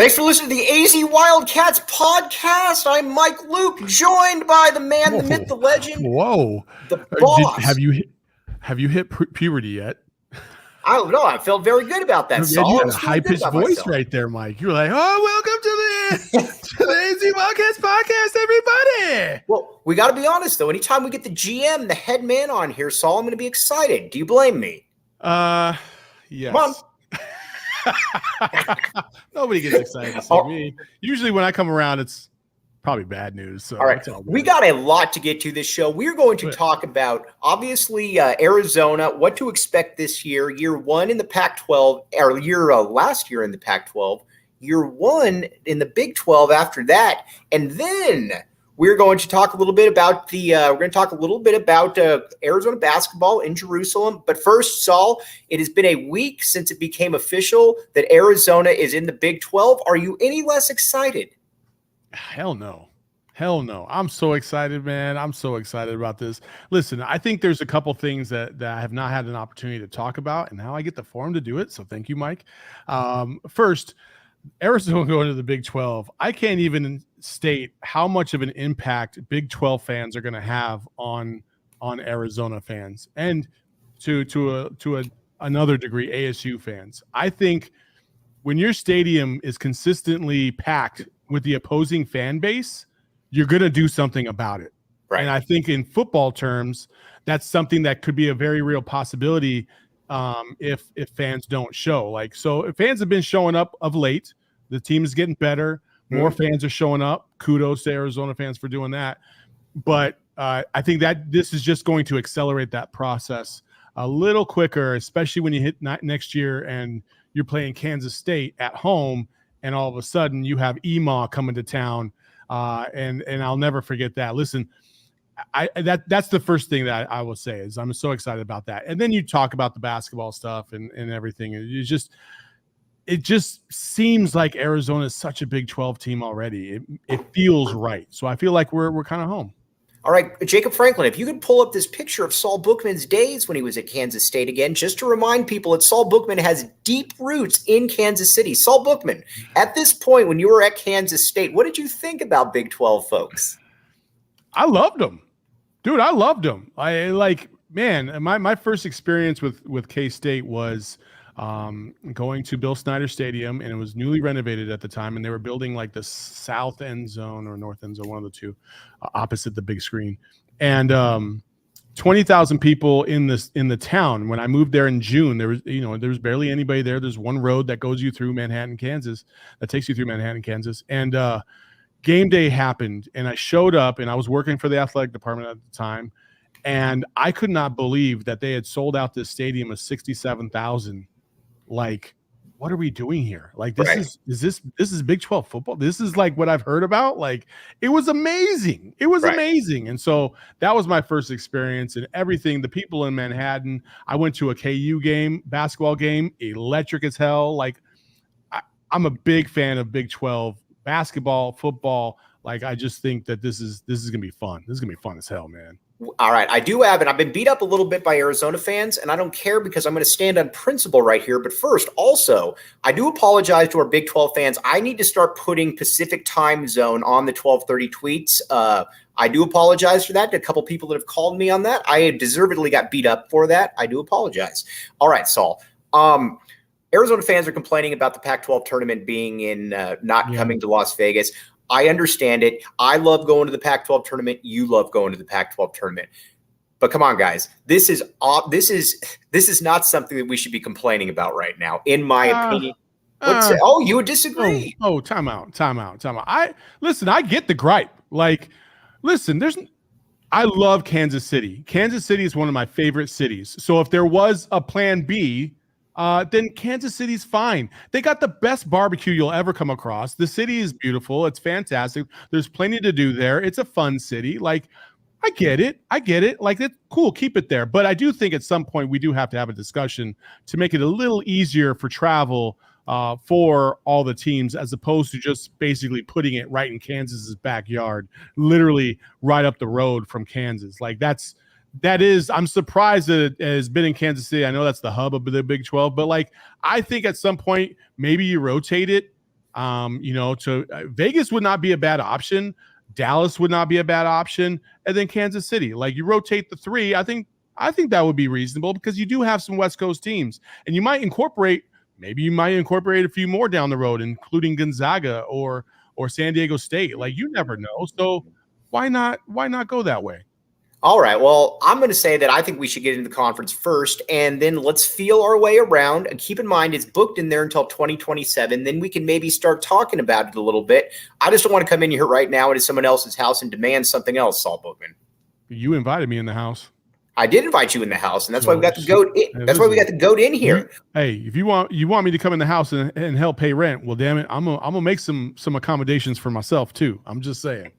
Thanks for listening to the AZ Wildcats podcast. I'm Mike Luke, joined by the man, the myth, the legend. Whoa. The boss. Have you hit puberty yet? I don't know. I felt very good about that, Saul. You had a high-pitched voice right there, Mike. You were like, oh, welcome to the AZ Wildcats podcast, everybody. Well, we got to be honest, though. Anytime we get the GM, the head man on here, Saul, I'm going to be excited. Do you blame me? Yes. Come on. Nobody gets excited to see me. Usually when I come around, it's probably bad news. So all right. We got a lot to get to this show. We're going to talk about, obviously, Arizona, what to expect this year one in the Pac-12, or last year in the Pac-12, year one in the Big 12 after that. And then we're going to talk a little bit about Arizona basketball in Jerusalem. But first, Saul, it has been a week since it became official that Arizona is in the Big 12. Are you any less excited? Hell no. I'm so excited, man. I'm so excited about this. Listen, I think there's a couple things that I have not had an opportunity to talk about, and now I get the forum to do it. So thank you, Mike. First, Arizona going to the Big 12. I can't even state how much of an impact Big 12 fans are going to have on Arizona fans, and to another degree, ASU fans. I think when your stadium is consistently packed with the opposing fan base, you're going to do something about it. Right. And I think in football terms, that's something that could be a very real possibility if fans don't show. So if fans have been showing up of late, the team is getting better. More fans are showing up. Kudos to Arizona fans for doing that. But I think that this is just going to accelerate that process a little quicker, especially when you hit next year and you're playing Kansas State at home, and all of a sudden you have EMA coming to town. And I'll never forget that. Listen, that's the first thing that I will say is I'm so excited about that. And then you talk about the basketball stuff and everything. It just seems like Arizona is such a Big 12 team already. It feels right. So I feel like we're kind of home. All right, Jacob Franklin, if you could pull up this picture of Saul Bookman's days when he was at Kansas State again, just to remind people that Saul Bookman has deep roots in Kansas City. Saul Bookman, at this point when you were at Kansas State, what did you think about Big 12 folks? I loved them. Dude, I loved them. My first experience with K-State was going to Bill Snyder Stadium, and it was newly renovated at the time, and they were building like the south end zone or north end zone, one of the two, opposite the big screen. And 20,000 people in the town. When I moved there in June, there was barely anybody there. There's one road that goes you through Manhattan, Kansas, that takes you through Manhattan, Kansas. And game day happened, and I showed up, and I was working for the athletic department at the time, and I could not believe that they had sold out this stadium of 67,000. Like, what are we doing here? Like, this is Big 12 football. This is like what I've heard about. Like, it was amazing. It was amazing. And so that was my first experience, and everything. The people in Manhattan, I went to a KU game, basketball game, electric as hell. Like, I'm a big fan of Big 12 basketball, football. Like, I just think that this is gonna be fun. This is gonna be fun as hell, man. All right, I do have, and I've been beat up a little bit by Arizona fans, and I don't care because I'm going to stand on principle right here. But first, also, I do apologize to our Big 12 fans. I need to start putting Pacific time zone on the 12:30 tweets. I do apologize for that. A couple people that have called me on that. I deservedly got beat up for that. I do apologize. All right, Saul. Arizona fans are complaining about the Pac-12 tournament being in not coming to Las Vegas. I understand it. I love going to the Pac-12 tournament. You love going to the Pac-12 tournament. But come on, guys. This is not something that we should be complaining about right now, in my opinion. You would disagree. Time out. I get the gripe. Like, listen, I love Kansas City. Kansas City is one of my favorite cities. So if there was a plan B, then Kansas City's fine. They got the best barbecue you'll ever come across. The city is beautiful. It's fantastic. There's plenty to do there. It's a fun city. Like, I get it. Like, it's cool. Keep it there. But I do think at some point we do have to have a discussion to make it a little easier for travel for all the teams, as opposed to just basically putting it right in Kansas's backyard, literally right up the road from Kansas. Like, I'm surprised that it has been in Kansas City. I know that's the hub of the Big 12, but like, I think at some point maybe you rotate it To Vegas would not be a bad option. Dallas would not be a bad option. And then Kansas City, like you rotate the three. I think that would be reasonable because you do have some West Coast teams, and you might incorporate a few more down the road, including Gonzaga or San Diego State. Like you never know. So why not go that way? All right. Well, I'm going to say that I think we should get into the conference first, and then let's feel our way around. And keep in mind, it's booked in there until 2027. Then we can maybe start talking about it a little bit. I just don't want to come in here right now into someone else's house and demand something else, Saul Bookman. You invited me in the house. I did invite you in the house, and that's why we got the goat. That's why we got the goat in here. Hey, if you want me to come in the house and help pay rent, well, damn it, I'm gonna make some accommodations for myself too. I'm just saying.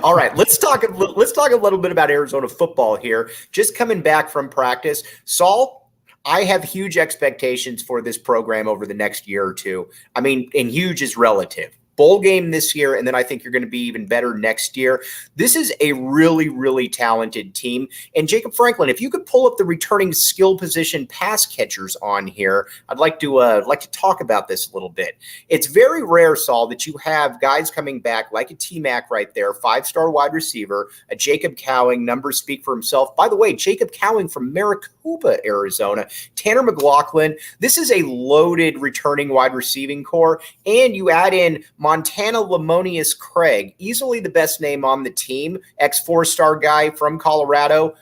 All right, let's talk a little bit about Arizona football here. Just coming back from practice, Saul, I have huge expectations for this program over the next year or two. I mean, and huge is relative. Bowl game this year, and then I think you're going to be even better next year. This is a really, really talented team. And Jacob Franklin, if you could pull up the returning skill position pass catchers on here, I'd like to talk about this a little bit. It's very rare, Saul, that you have guys coming back like a T-Mac right there, 5-star wide receiver, a Jacob Cowing, numbers speak for himself. By the way, Jacob Cowing from Maricopa, Arizona, Tanner McLaughlin. This is a loaded returning wide receiving core, and you add in Montana Lamonius Craig, easily the best name on the team, ex-4-star guy from Colorado.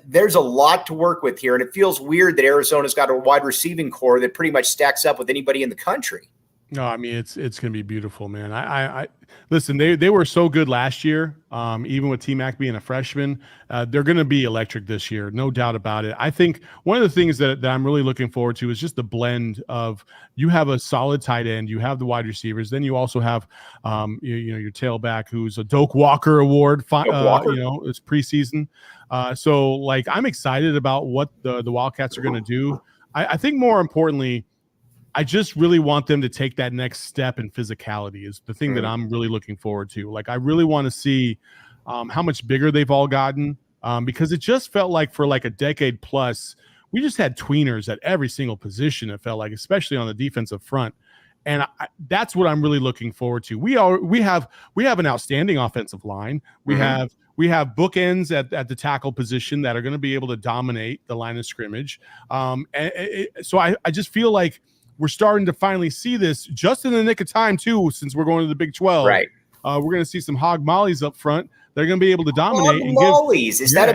There's a lot to work with here, and it feels weird that Arizona's got a wide receiving core that pretty much stacks up with anybody in the country. No, I mean it's going to be beautiful, man. I listen. They were so good last year, even with T-Mac being a freshman. They're going to be electric this year, no doubt about it. I think one of the things that I'm really looking forward to is just the blend of you have a solid tight end, you have the wide receivers, then you also have your tailback who's a Doak Walker Award. It's preseason, so like I'm excited about what the Wildcats are going to do. I think more importantly, I just really want them to take that next step in physicality is the thing that I'm really looking forward to. Like, I really want to see how much bigger they've all gotten because it just felt like for like a decade plus, we just had tweeners at every single position. It felt like, especially on the defensive front. And that's what I'm really looking forward to. We have an outstanding offensive line. We have bookends at the tackle position that are going to be able to dominate the line of scrimmage. So I just feel like we're starting to finally see this just in the nick of time too, since we're going to the Big 12. Right. We're going to see some hog mollies up front. They're going to be able to dominate. Hog mollies. Is that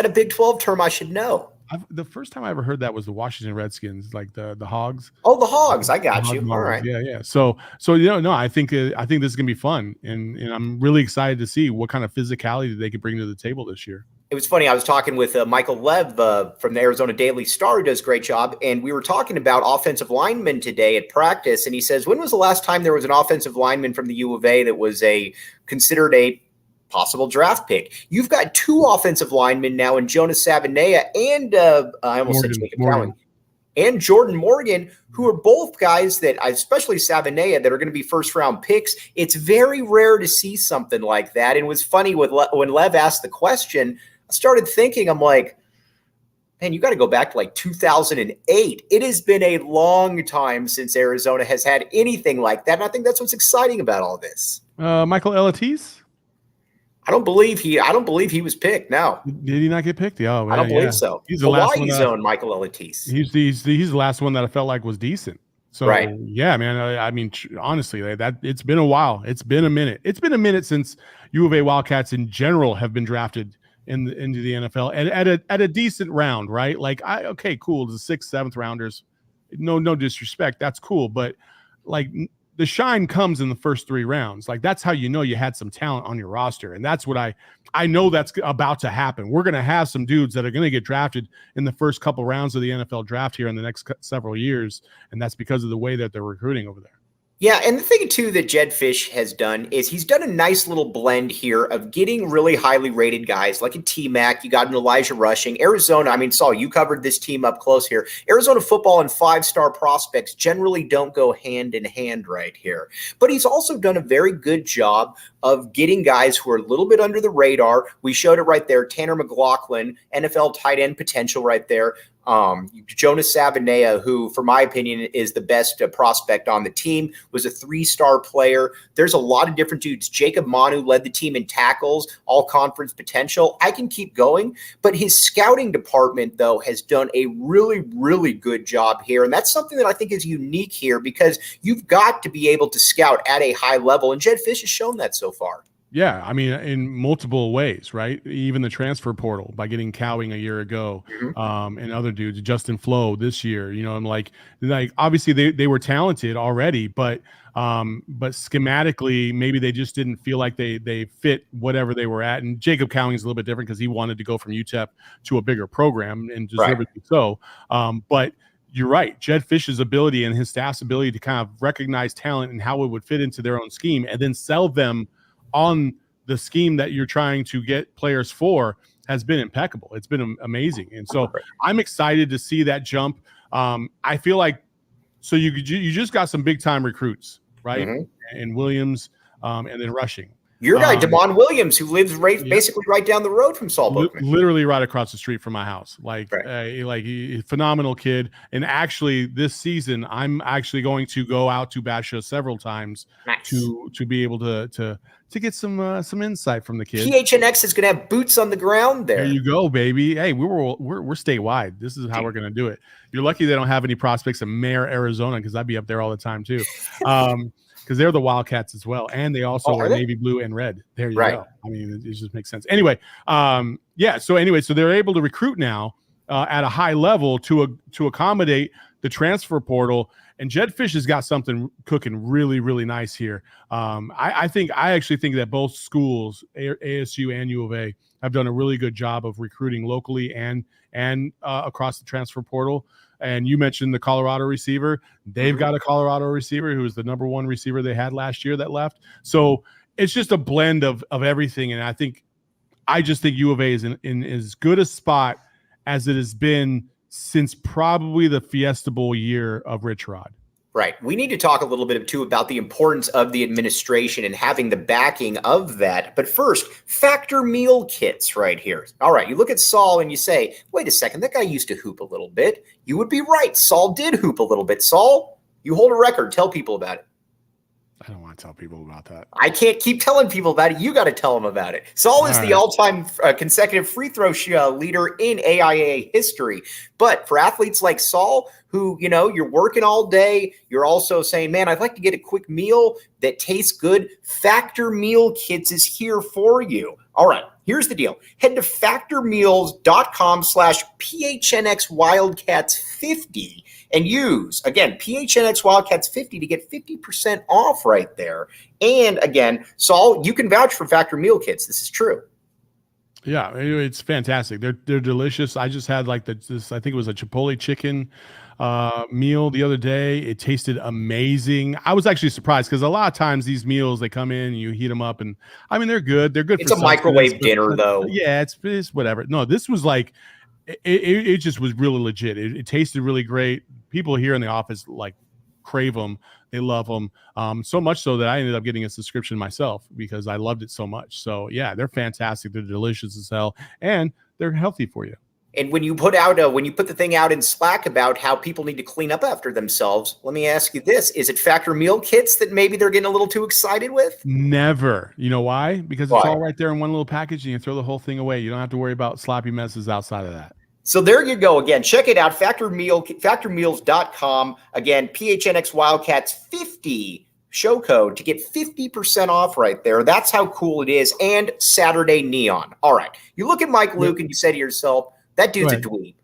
a Big 12 term I should know? The first time I ever heard that was the Washington Redskins, like the hogs. Oh, the hogs. I got you. All right. Yeah. So I think this is going to be fun, and I'm really excited to see what kind of physicality they can bring to the table this year. It was funny. I was talking with Michael Lev from the Arizona Daily Star, who does a great job. And we were talking about offensive linemen today at practice. And he says, when was the last time there was an offensive lineman from the U of A that was considered a possible draft pick? You've got two offensive linemen now in Jonas Savanea and I almost said Jacob Cowing and Jordan Morgan, who are both guys that, especially Savanea, that are going to be first-round picks. It's very rare to see something like that. And it was funny when Lev asked the question, I started thinking, I'm like, man, you got to go back to like 2008. It has been a long time since Arizona has had anything like that. And I think that's what's exciting about all this. Michael Elatis? I don't believe he was picked. No. Did he not get picked? Oh, man, I don't believe so. He's the last one. Zone Michael Elatis. He's the last one that I felt like was decent. So right. Yeah, man. I mean, honestly, that it's been a while. It's been a minute. It's been a minute since U of A Wildcats in general have been drafted into the NFL at a decent round, right? Like, okay, cool. The 6th, 7th rounders, no disrespect, that's cool, but like the shine comes in the first 3 rounds. Like, that's how you know you had some talent on your roster, and that's what I know that's about to happen. We're going to have some dudes that are going to get drafted in the first couple rounds of the NFL draft here in the next several years, and that's because of the way that they're recruiting over there. Yeah, and the thing, too, that Jedd Fisch has done is he's done a nice little blend here of getting really highly rated guys like a T-Mac. You got an Elijah Rushing. Arizona, I mean, Saul, you covered this team up close here. Arizona football and 5-star prospects generally don't go hand in hand right here. But he's also done a very good job of getting guys who are a little bit under the radar. We showed it right there. Tanner McLaughlin, NFL tight end potential right there. Jonas Savanea, who, for my opinion, is the best prospect on the team, was a 3-star player. There's a lot of different dudes. Jacob Manu led the team in tackles, all conference potential. I can keep going, but his scouting department, though, has done a really, really good job here. And that's something that I think is unique here, because you've got to be able to scout at a high level. And Jedd Fisch has shown that so far. Yeah, I mean, in multiple ways, right? Even the transfer portal by getting Cowing a year ago, and other dudes, Justin Flo this year. You know, I'm like obviously they were talented already, but schematically maybe they just didn't feel like they fit whatever they were at. And Jacob Cowing is a little bit different because he wanted to go from UTEP to a bigger program, and deservedly so. But you're right, Jedd Fisch's ability and his staff's ability to kind of recognize talent and how it would fit into their own scheme, and then sell them on the scheme that you're trying to get players for, has been impeccable. It's been amazing. And so I'm excited to see that jump. I feel like, so you just got some big time recruits, right? And Williams, and then rushing. Your guy, Damon Williams, who lives basically right down the road from Saul Bookman. Literally right across the street from my house. Phenomenal kid. And actually, this season, I'm actually going to go out to Basha several times to be able to get some insight from the kid. PHNX is going to have boots on the ground there. There you go, baby. Hey, we're statewide. This is how we're going to do it. You're lucky they don't have any prospects in Mare, Arizona, because I'd be up there all the time too. Because they're the Wildcats as well, and they also are navy blue and red. There you go. I mean, it just makes sense. Anyway, so they're able to recruit now at a high level to accommodate the transfer portal. And Jedd Fisch has got something cooking really, really nice here. I actually think that both schools, ASU and U of A, have done a really good job of recruiting locally and across the transfer portal. And you mentioned the Colorado receiver. They've got a Colorado receiver who was the number 1 receiver they had last year that left. So it's just a blend of everything. And I just think U of A is in as good a spot as it has been since probably the Fiesta Bowl year of Rich Rod. Right. We need to talk a little bit too about the importance of the administration and having the backing of that. But first, factor meal kits right here. All right. You look at Saul and you say, wait a second, that guy used to hoop a little bit. You would be right. Saul did hoop a little bit. Saul, you hold a record. Tell people about it. I don't want to tell people about that. I can't keep telling people about it. You got to tell them about it. Saul is the all-time consecutive free throw leader in AIA history. But for athletes like Saul, who, you're working all day, you're also saying, man, I'd like to get a quick meal that tastes good. Factor Meal Kits is here for you. All right, here's the deal. Head to factormeals.com/PHNX Wildcats 50 and use, again, PHNX Wildcats 50 to get 50% off right there. And again, Saul, you can vouch for Factor Meal Kits. This is true. Yeah, it's fantastic. They're delicious. I just had this, I think it was a Chipotle chicken meal the other day. It tasted amazing. I was actually surprised because a lot of times these meals, they come in and you heat them up, and I mean, they're good. They're good. It's a microwave dinner though. Yeah, it's whatever. No, this was it just was really legit. It tasted really great. People here in the office crave them. They love them. So much so that I ended up getting a subscription myself because I loved it so much. So yeah, they're fantastic. They're delicious as hell, and they're healthy for you. And when you put the thing out in Slack about how people need to clean up after themselves, let me ask you this: is it Factor Meal Kits that maybe they're getting a little too excited with? Never. You know why? Because it's all right there in one little package, and you throw the whole thing away. You don't have to worry about sloppy messes outside of that. So there you go. Again, check it out. Factormeals.com. Again, PHNX Wildcats 50 show code to get 50% off right there. That's how cool it is. And Saturday Neon. All right. You look at Mike Luke and you say to yourself, that dude's a dweeb.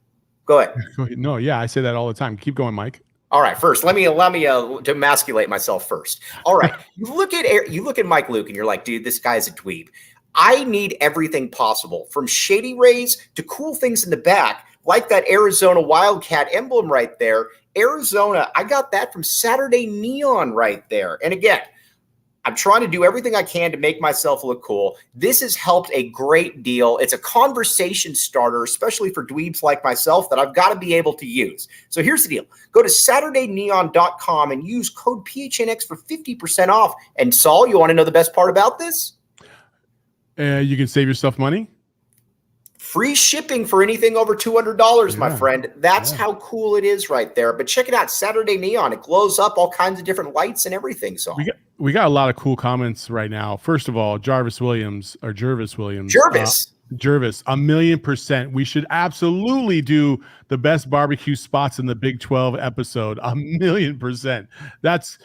Go ahead. No, yeah, I say that all the time. Keep going, Mike. All right. First, let me demasculate myself first. All right. You look at Mike Luke and you're like, dude, this guy's a dweeb. I need everything possible, from shady rays to cool things in the back, like that Arizona Wildcat emblem right there. Arizona, I got that from Saturday Neon right there. And again, I'm trying to do everything I can to make myself look cool. This has helped a great deal. It's a conversation starter, especially for dweebs like myself, that I've got to be able to use. So here's the deal. Go to SaturdayNeon.com and use code PHNX for 50% off. And Saul, you want to know the best part about this? You can save yourself money? Free shipping for anything over $200, my Yeah. friend. That's how cool it is right there. But check it out, Saturday Neon. It glows up, all kinds of different lights and everything. So we got a lot of cool comments right now. First of all, Jervis Williams, Jervis. 1,000,000%. We should absolutely do the best barbecue spots in the Big 12 episode. 1,000,000%. That's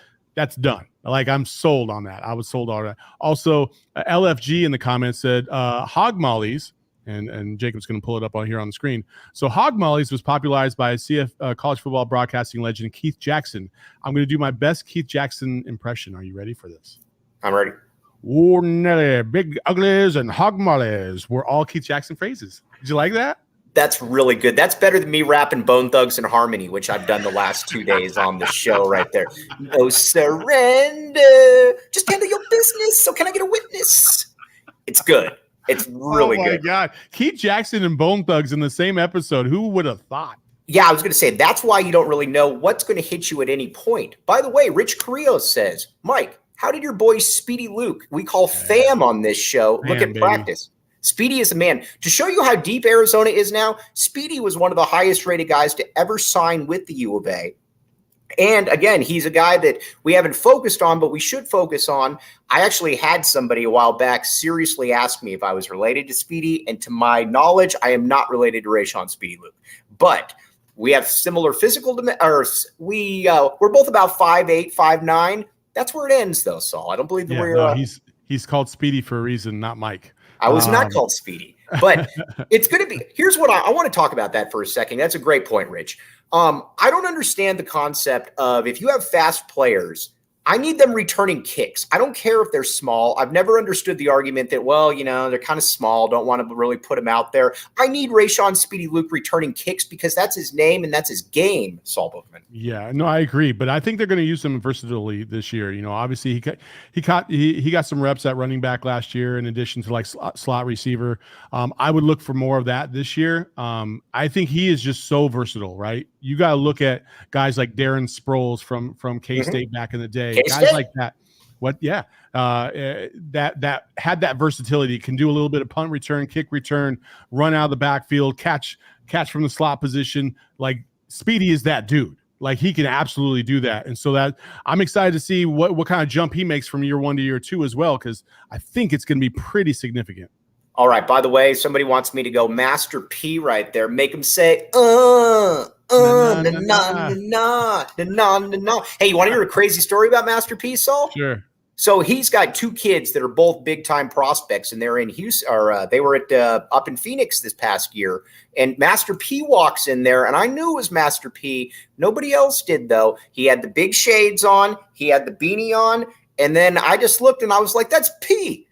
done. Like, I'm sold on that. I was sold on that. Also, LFG in the comments said hog mollies. And Jacob's going to pull it up on here on the screen. So Hog Mollies was popularized by college football broadcasting legend Keith Jackson. I'm going to do my best Keith Jackson impression. Are you ready for this? I'm ready. Oh, Nelly, big uglies and hog mollies were all Keith Jackson phrases. Did you like that? That's really good. That's better than me rapping Bone Thugs and Harmony, which I've done the last 2 days on the show right there. No surrender. Just handle your business. So can I get a witness? It's good. It's really good. Oh, my God. Keith Jackson and Bone Thugs in the same episode. Who would have thought? Yeah, I was going to say, that's why you don't really know what's going to hit you at any point. By the way, Rich Carrillo says, Mike, how did your boy Speedy Luke, we call fam on this show, look at practice? Speedy is the man. To show you how deep Arizona is now, Speedy was one of the highest rated guys to ever sign with the U of A. And again, he's a guy that we haven't focused on, but we should focus on. I actually had somebody a while back seriously ask me if I was related to Speedy. And to my knowledge, I am not related to Rayshon Speedy Luke. But we have similar physical we're both about 5'8", 5'9". That's where it ends, though, Saul. I don't believe that we're he's called Speedy for a reason, not Mike. I was not called Speedy. But it's going to be – here's what I want to talk about that for a second. That's a great point, Rich. I don't understand the concept of if you have fast players, I need them returning kicks. I don't care if they're small. I've never understood the argument that, well, they're kind of small, don't want to really put them out there. I need Rayshon Speedy Luke returning kicks because that's his name and that's his game, Saul Bookman. Yeah, no, I agree. But I think they're going to use him versatilely this year. Obviously he got some reps at running back last year in addition to like slot receiver. I would look for more of that this year. I think he is just so versatile, right? You got to look at guys like Darren Sproles from K-State back in the day. K-State? Guys like that. That had that versatility, can do a little bit of punt return, kick return, run out of the backfield, catch from the slot position. Like, Speedy is that dude. Like, he can absolutely do that. And so that I'm excited to see what kind of jump he makes from year 1 to year 2 as well, because I think it's going to be pretty significant. All right. By the way, somebody wants me to go Master P right there. Make him say, na, na, na, na, na, na, na. Hey, you want to hear a crazy story about Master P, Saul? Sure. So he's got 2 kids that are both big-time prospects, and they're in Houston, or they were at up in Phoenix this past year. And Master P walks in there, and I knew it was Master P. Nobody else did, though. He had the big shades on, he had the beanie on, and then I just looked, and I was like, "That's P."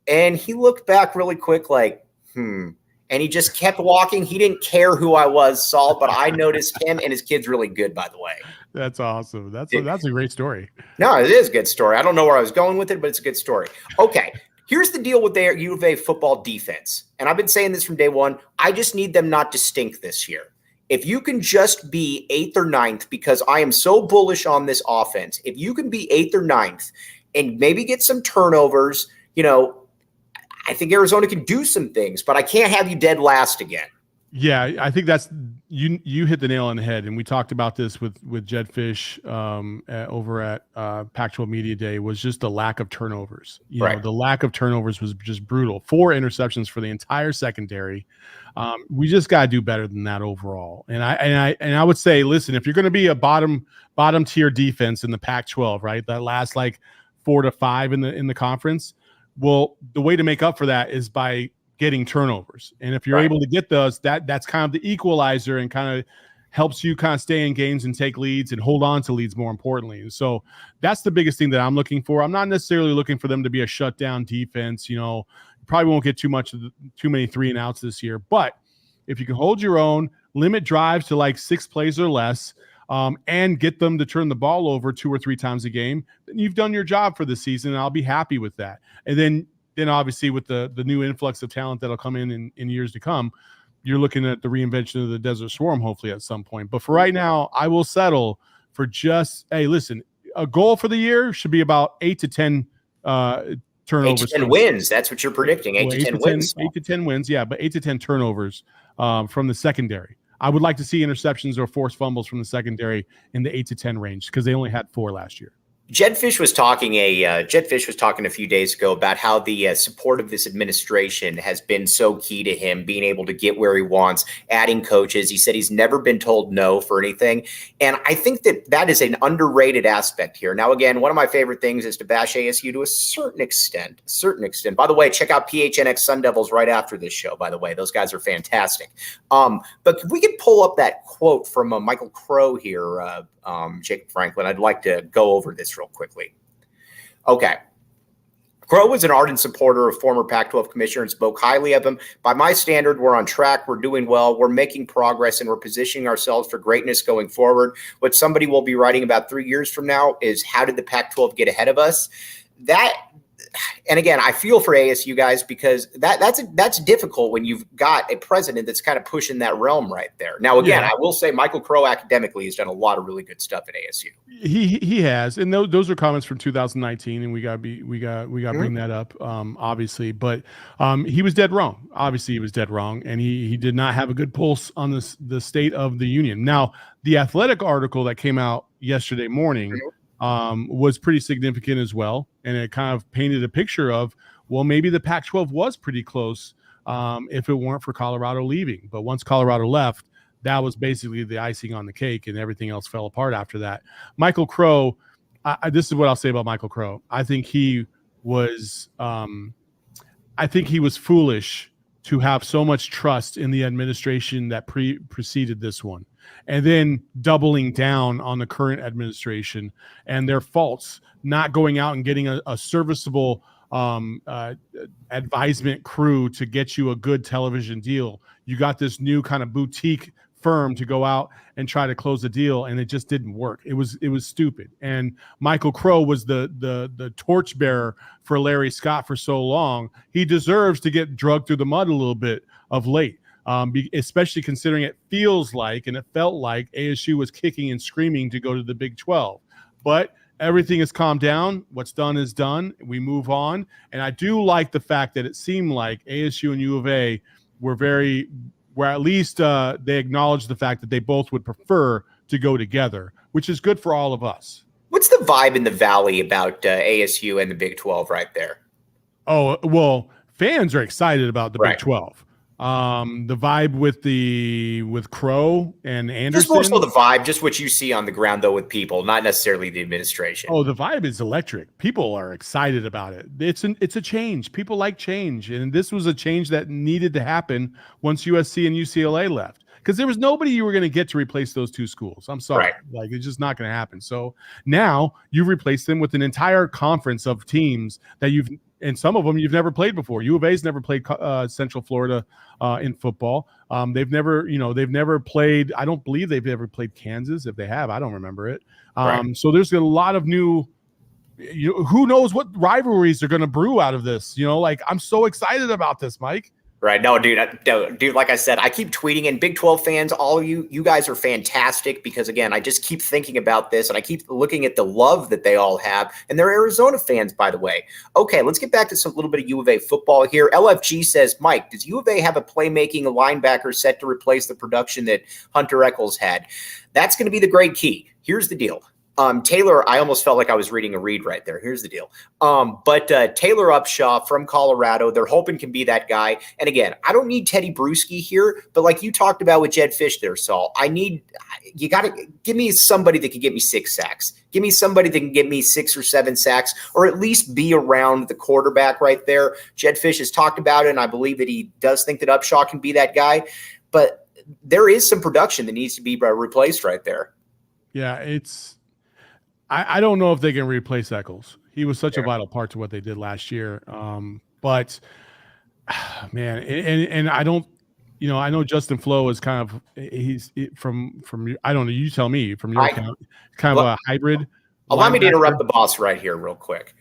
And he looked back really quick, like, And he just kept walking. He didn't care who I was, Saul, but I noticed him, and his kid's really good, by the way. That's awesome. That's a great story. No, it is a good story. I don't know where I was going with it, but it's a good story. Okay, here's the deal with their U of A football defense. And I've been saying this from day one. I just need them not to stink this year. If you can just be 8th or 9th, because I am so bullish on this offense, if you can be 8th or 9th and maybe get some turnovers, I think Arizona can do some things, but I can't have you dead last again. Yeah, I think that's you hit the nail on the head, and we talked about this with Jedd Fisch over at Pac-12 Media Day. Was just the lack of turnovers. The lack of turnovers was just brutal. 4 interceptions for the entire secondary. We just got to do better than that overall. And I would say, listen, if you're going to be a bottom tier defense in the Pac-12, right, that last like 4 to 5 in the conference. Well, the way to make up for that is by getting turnovers. And if you're able to get those, that's kind of the equalizer and kind of helps you kind of stay in games and take leads and hold on to leads more importantly. And so that's the biggest thing that I'm looking for. I'm not necessarily looking for them to be a shutdown defense. You probably won't get too many 3 and outs this year. But if you can hold your own, limit drives to like 6 plays or less, and get them to turn the ball over 2 or 3 times a game, then you've done your job for the season, and I'll be happy with that. And then obviously with the new influx of talent that'll come in years to come, you're looking at the reinvention of the Desert Swarm hopefully at some point. But for right now, I will settle for just, hey, listen, a goal for the year should be about 8 to 10 turnovers. 8 to 10 wins. That's what you're predicting. 8 to 10 wins. 8 to 10 wins, yeah, but 8 to 10 turnovers from the secondary. I would like to see interceptions or forced fumbles from the secondary in the 8 to 10 range because they only had 4 last year. Jedd Fisch was talking a few days ago about how the support of this administration has been so key to him being able to get where he wants, adding coaches. He said he's never been told no for anything. And I think that is an underrated aspect here. Now, again, one of my favorite things is to bash ASU to a certain extent. By the way, check out PHNX Sun Devils right after this show, by the way. Those guys are fantastic. But if we could pull up that quote from Michael Crow here, Jacob Franklin, I'd like to go over this real quickly. Okay. Crow was an ardent supporter of former Pac-12 commissioner and spoke highly of him. By my standard, we're on track. We're doing well. We're making progress, and we're positioning ourselves for greatness going forward. What somebody will be writing about 3 years from now is how did the Pac-12 get ahead of us? And again, I feel for ASU guys because that's difficult when you've got a president that's kind of pushing that realm right there. Now, again, I will say Michael Crow academically has done a lot of really good stuff at ASU. He has, and those are comments from 2019, and we got to bring that up, obviously. But he was dead wrong. Obviously, he was dead wrong, and he did not have a good pulse on the state of the union. Now, the Athletic article that came out yesterday morning. Was pretty significant as well. And it kind of painted a picture of, well, maybe the Pac-12 was pretty close if it weren't for Colorado leaving. But once Colorado left, that was basically the icing on the cake, and everything else fell apart after that. Michael Crow, this is what I'll say about Michael Crow. I think he was foolish to have so much trust in the administration that preceded this one, and then doubling down on the current administration and their faults, not going out and getting a serviceable advisement crew to get you a good television deal. You got this new kind of boutique firm to go out and try to close the deal, and it just didn't work. It was stupid. And Michael Crow was the torchbearer for Larry Scott for so long. He deserves to get drugged through the mud a little bit of late. Especially considering it feels like, and it felt like ASU was kicking and screaming to go to the Big 12. But everything has calmed down. What's done is done. We move on. And I do like the fact that it seemed like ASU and U of A were at least they acknowledged the fact that they both would prefer to go together, which is good for all of us. What's the vibe in the Valley about ASU and the Big 12 right there? Oh, well, fans are excited about the Big 12. The vibe with Crow and Anderson. Just more so the vibe, just what you see on the ground, though, with people, not necessarily the administration. Oh, the vibe is electric. People are excited about it. It's a change. People like change, and this was a change that needed to happen once USC and UCLA left, because there was nobody you were going to get to replace those two schools. I'm sorry, like it's just not going to happen. So now you replace them with an entire conference of teams that and some of them you've never played before. U of A's never played Central Florida in football. They've never played. I don't believe they've ever played Kansas. If they have, I don't remember it. So there's a lot of new. Who knows what rivalries are going to brew out of this? Like I'm so excited about this, Mike. Right. No, dude, like I said, I keep tweeting, and Big 12 fans, all of you guys are fantastic because, again, I just keep thinking about this and I keep looking at the love that they all have. And they're Arizona fans, by the way. Okay, let's get back to some little bit of U of A football here. LFG says, Mike, does U of A have a playmaking linebacker set to replace the production that Hunter Echols had? That's going to be the great key. Here's the deal. Taylor, I almost felt like I was reading a read right there. Here's the deal. But Taylor Upshaw from Colorado, they're hoping can be that guy. And again, I don't need Teddy Bruschi here, but like you talked about with Jedd Fisch there, Saul, you got to give me somebody that can get me 6 sacks. Give me somebody that can get me 6 or 7 sacks, or at least be around the quarterback right there. Jedd Fisch has talked about it, and I believe that he does think that Upshaw can be that guy. But there is some production that needs to be replaced right there. Yeah, I don't know if they can replace Echols. He was such a vital part to what they did last year. But man, and I don't, I know Justin Flo is kind of, he's from I don't know, you tell me, from your account, kind of a hybrid. Allow me to interrupt the boss right here real quick.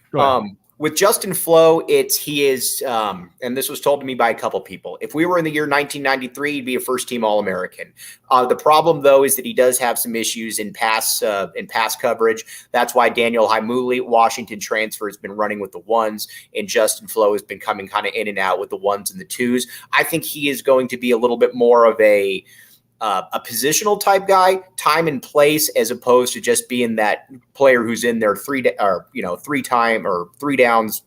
With Justin Flo, he is, and this was told to me by a couple people. If we were in the year 1993, he'd be a first-team All-American. The problem, though, is that he does have some issues in pass coverage. That's why Daniel Haimuli, Washington transfer, has been running with the ones, and Justin Flo has been coming kind of in and out with the ones and the twos. I think he is going to be a little bit more of a positional type guy, time and place, as opposed to just being that player who's in there three downs.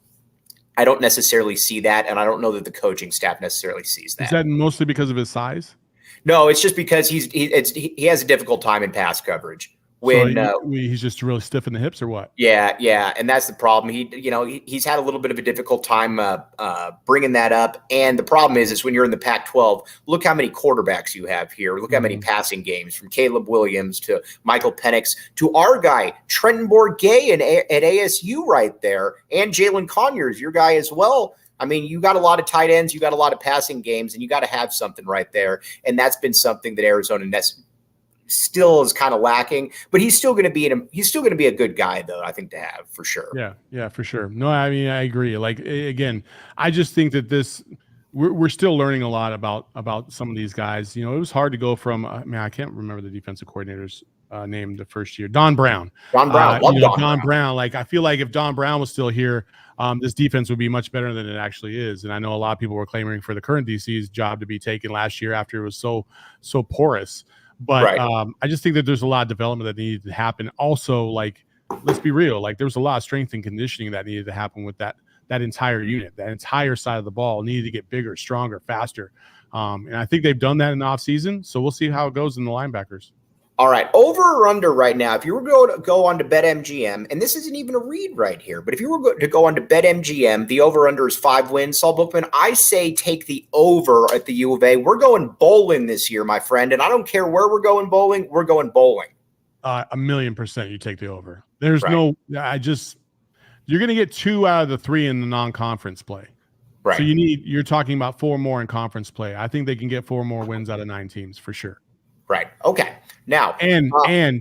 I don't necessarily see that, and I don't know that the coaching staff necessarily sees that. Is that mostly because of his size? No, it's just because he has a difficult time in pass coverage. He's just really stiff in the hips, or what? Yeah, and that's the problem. He's had a little bit of a difficult time bringing that up, and the problem is when you're in the Pac-12, look how many quarterbacks you have here. Look how many passing games, from Caleb Williams to Michael Penix to our guy Trenton Bourguet at ASU right there, and Jalen Conyers, your guy as well. I mean, you got a lot of tight ends, you got a lot of passing games, and you got to have something right there, and that's been something that Arizona still is kind of lacking, but he's still going to be a good guy, though, I think, to have, for sure. Yeah, for sure. No, I mean, I agree. Like, again, I just think that we're still learning a lot about some of these guys. It was hard to go from, I can't remember the defensive coordinator's name the first year. Don Brown. Love Don Brown. Like, I feel like if Don Brown was still here, this defense would be much better than it actually is. And I know a lot of people were clamoring for the current DC's job to be taken last year after it was so porous. But right. I just think that there's a lot of development that needed to happen. Also, like, let's be real, like, there was a lot of strength and conditioning that needed to happen with that entire unit. That entire side of the ball needed to get bigger, stronger, faster. And I think they've done that in the offseason. So we'll see how it goes in the linebackers. All right, over or under right now, if you were going to go on to BetMGM, and this isn't even a read right here, but if you were to go on to BetMGM, the over-under is 5 wins. Saul Bookman, I say take the over at the U of A. We're going bowling this year, my friend, and I don't care where we're going bowling. We're going bowling. 1,000,000% you take the over. There's right. You're going to get 2 out of the 3 in the non-conference play. Right. So you're talking about 4 more in conference play. I think they can get 4 more wins out of 9 teams for sure. Right. Okay. Now, and I'm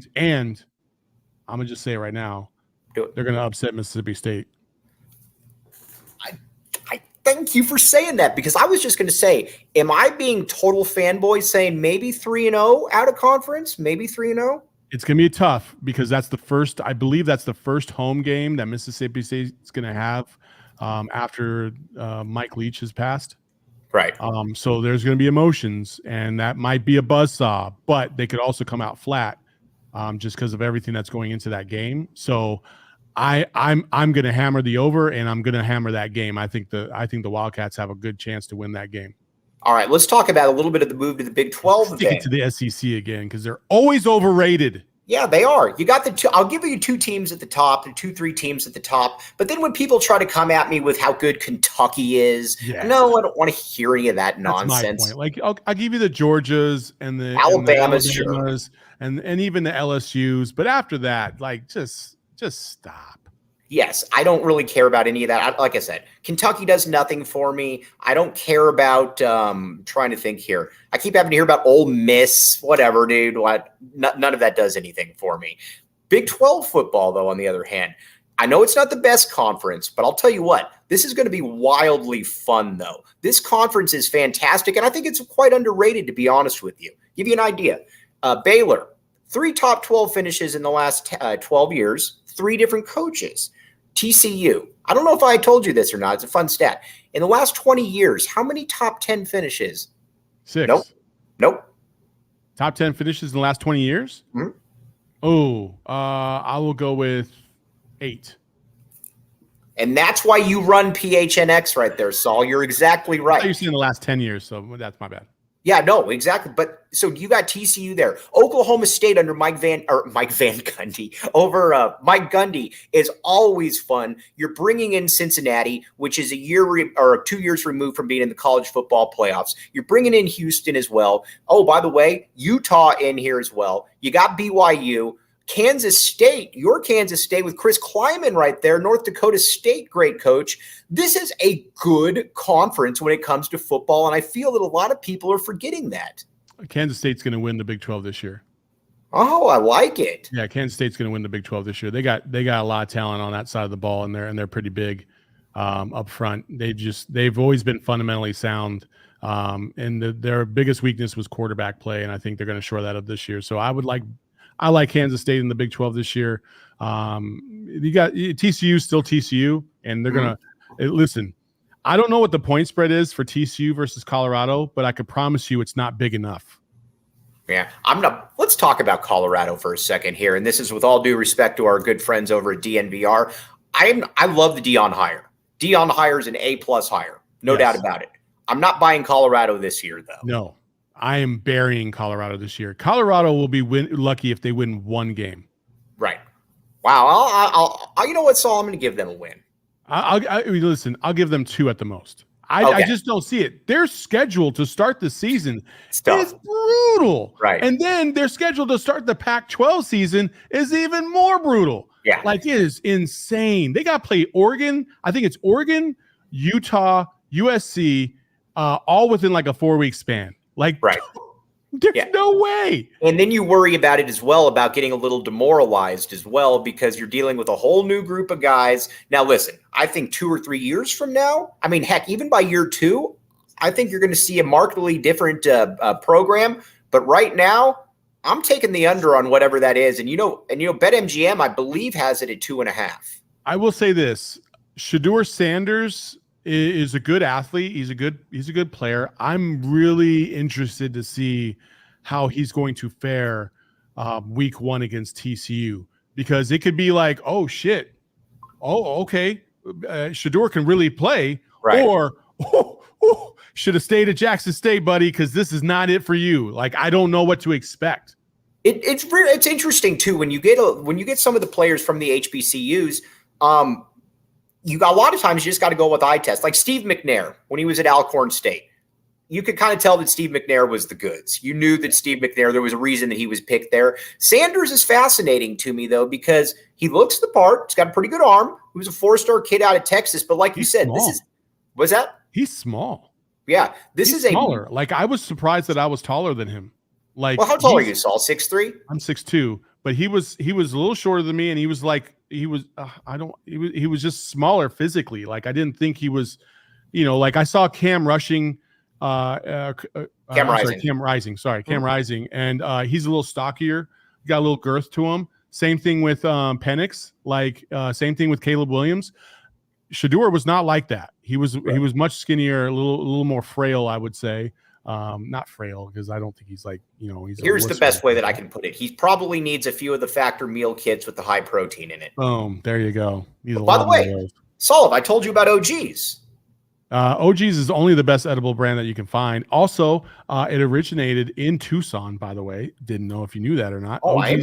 gonna just say it right now, they're gonna upset Mississippi State. I thank you for saying that, because I was just gonna say, am I being total fanboy saying maybe 3-0 out of conference, maybe 3-0? It's gonna be tough, because I believe that's the first home game that Mississippi State's gonna have after Mike Leach has passed. Right. So there's going to be emotions, and that might be a buzzsaw, but they could also come out flat just because of everything that's going into that game. So I'm going to hammer the over, and I'm going to hammer that game. I think the Wildcats have a good chance to win that game. All right, let's talk about a little bit of the move to the Big 12. Stick it to the SEC again, because they're always overrated. Yeah, they are. You got the two. I'll give you 2 teams at the top and 2-3 teams at the top. But then when people try to come at me with how good Kentucky is, no, I don't want to hear any of that nonsense. That's my point. Like, I'll give you the Georgias and the Alabama's, and even the LSU's. But after that, like, just stop. Yes, I don't really care about any of that. Like I said, Kentucky does nothing for me. I don't care about trying to think here. I keep having to hear about Ole Miss, whatever, dude. None of that does anything for me. Big 12 football, though, on the other hand, I know it's not the best conference, but I'll tell you what, this is going to be wildly fun, though. This conference is fantastic, and I think it's quite underrated, to be honest with you. Give you an idea. Baylor, 3 top 12 finishes in the last 12 years, 3 different coaches. TCU, I don't know if I told you this or not. It's a fun stat. In the last 20 years, how many top 10 finishes? 6. Nope. Top 10 finishes in the last 20 years? Mm-hmm. Oh, I will go with 8. And that's why you run PHNX right there, Saul. You're exactly right. You're saying the last 10 years, so that's my bad. Yeah, no, exactly. But so you got TCU there. Oklahoma State under Mike Van Gundy over Mike Gundy is always fun. You're bringing in Cincinnati, which is a year or 2 years removed from being in the college football playoffs. You're bringing in Houston as well. Oh, by the way, Utah in here as well. You got BYU. Kansas State, your Kansas State with Chris Kleiman right there, North Dakota State, great coach. This is a good conference when it comes to football, and I feel that a lot of people are forgetting that. Kansas State's going to win the Big 12 this year. Oh, I like it. Yeah, Kansas State's going to win the Big 12 this year. They got a lot of talent on that side of the ball, and they're pretty big. up front. They've always been fundamentally sound. And their biggest weakness was quarterback play, and I think they're going to shore that up this year. So I like Kansas State in the Big 12 this year. You got TCU, still TCU, and they're going to listen. I don't know what the point spread is for TCU versus Colorado, but I could promise you it's not big enough. Yeah, let's talk about Colorado for a second here, and this is with all due respect to our good friends over at DNVR. I love the Dion hire. Dion hire is an A+ hire, no doubt about it. I'm not buying Colorado this year, though. No, I am burying Colorado this year. Colorado will be lucky if they win one game. Right. Wow. I'll you know what, Saul? I'm going to give them a win. Listen, I'll give them 2 at the most. I just don't see it. Their schedule to start the season is brutal. Right. And then their schedule to start the Pac-12 season is even more brutal. Yeah. Like, it is insane. They got to play Oregon. I think it's Oregon, Utah, USC, all within like a 4-week span. Like, right. There's no way. And then you worry about it as well, about getting a little demoralized as well, because you're dealing with a whole new group of guys. Now, listen, I think 2 or 3 years from now, I mean, heck, even by year 2, I think you're going to see a markedly different program. But right now, I'm taking the under on whatever that is. And BetMGM, I believe, has it at 2.5. I will say this: Shedeur Sanders is a good athlete. He's a good player. I'm really interested to see how he's going to fare week 1 against TCU, because it could be like, oh shit, okay, Shedeur can really play, right. Or should have stayed at Jackson State, buddy, because this is not it for you. Like, I don't know what to expect. It's interesting too when you get some of the players from the HBCUs. You got a lot of times you just got to go with eye test. Like Steve McNair, when he was at Alcorn State, you could kind of tell that Steve McNair was the goods. You knew that Steve McNair, there was a reason that he was picked there. Sanders is fascinating to me, though, because he looks the part. He's got a pretty good arm. He was a 4-star kid out of Texas. But like you said, small. Was that? He's small. Yeah. He's smaller. Like, I was surprised that I was taller than him. Like, well, how tall are you, Saul? 6'3"? I'm 6'2", but he was a little shorter than me, and he was just smaller physically. Like, I didn't think he was, like, I saw Cam Rising, and he's a little stockier, got a little girth to him. Same thing with PHNX, same thing with Caleb Williams. Shedeur was not like that. He was much skinnier, a little more frail, I would say. Not frail, because I don't think he's like, here's the best way that I can put it. He probably needs a few of the Factor meal kits with the high protein in it. Boom. There you go. By the way, Saul, I told you about OG's. OG's is only the best edible brand that you can find. Also, it originated in Tucson, by the way. Didn't know if you knew that or not. Oh, I'm